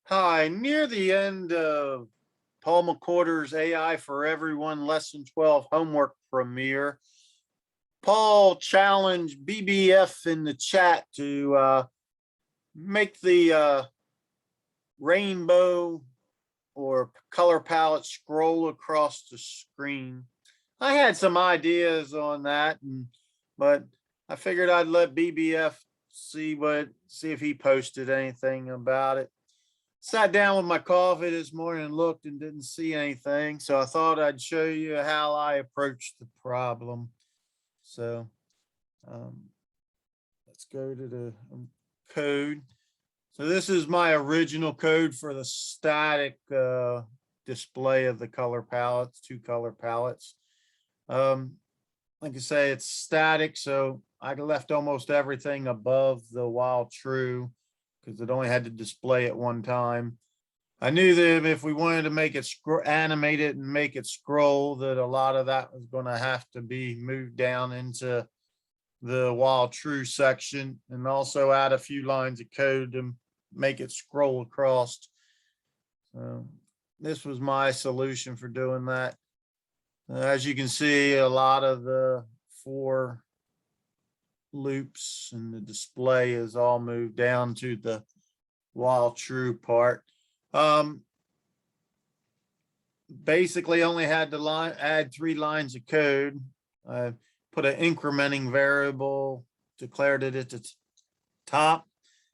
Hi, near the end of Paul McCorder's AI for Everyone Lesson 12 homework premiere, Paul challenged BBF in the chat to make the rainbow or color palette scroll across the screen. I had some ideas on that, but I figured I'd let BBF see if he posted anything about it. Sat down with my coffee this morning and looked and didn't see anything. So I thought I'd show you how I approached the problem. So let's go to the code. So this is my original code for the static display of the color palettes, two color palettes. Like I say, it's static. So I left almost everything above the while true, because it only had to display at one time. I knew that if we wanted to make it animate it and make it scroll, that a lot of that was going to have to be moved down into the while true section, and also add a few lines of code to make it scroll across. So this was my solution for doing that. As you can see, a lot of the four loops and the display is all moved down to the while true part. Basically only had to add 3 lines of code. I put an incrementing variable, declared it at the top,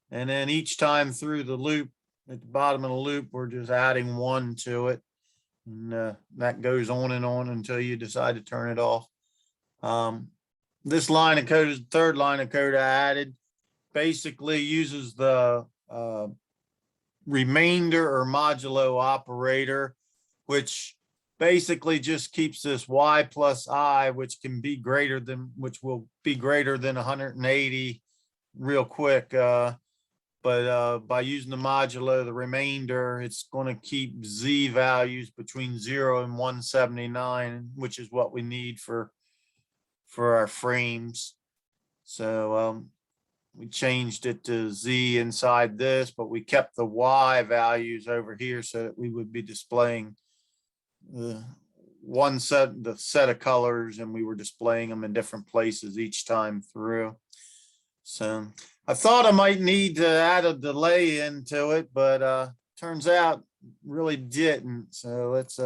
and then each time through the loop, at the bottom of the loop, we're just adding 1 to it. And that goes on and on until you decide to turn it off. This line of code is the third line of code I added. Basically uses the remainder or modulo operator, which basically just keeps this y plus I, which will be greater than 180 real quick. But by using the modulo, the remainder, it's going to keep z values between 0 and 179, which is what we need for our frames. So we changed it to z inside this, but we kept the y values over here so that we would be displaying the set of colors, and we were displaying them in different places each time through. So I thought I might need to add a delay into it, but turns out really didn't. So let's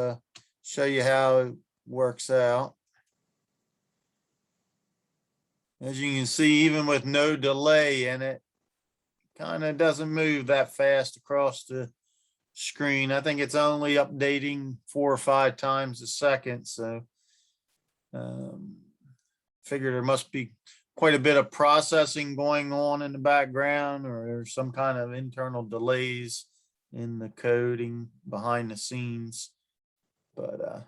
show you how it works out. As you can see, even with no delay in it, kind of doesn't move that fast across the screen. I think it's only updating 4 or 5 times a second. So figure there must be quite a bit of processing going on in the background, or there's some kind of internal delays in the coding behind the scenes. But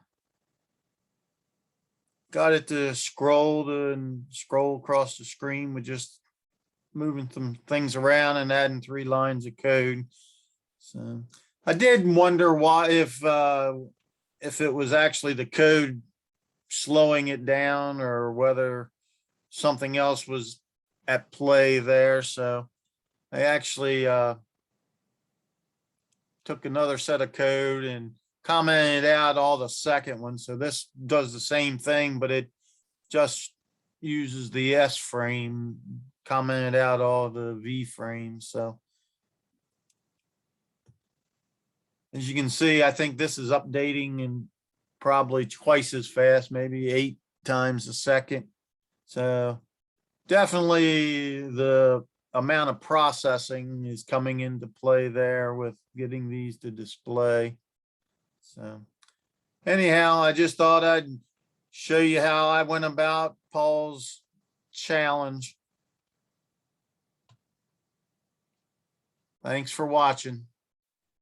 got it to scroll across the screen with just moving some things around and adding 3 lines of code. So I did wonder why, if it was actually the code slowing it down, or whether something else was at play there. So I actually took another set of code and commented out all the second one. So this does the same thing, but it just uses the S frame, commented out all the V frames. So as you can see, I think this is updating in probably twice as fast, maybe 8 times a second. So definitely the amount of processing is coming into play there with getting these to display. So anyhow, I just thought I'd show you how I went about Paul's challenge. Thanks for watching.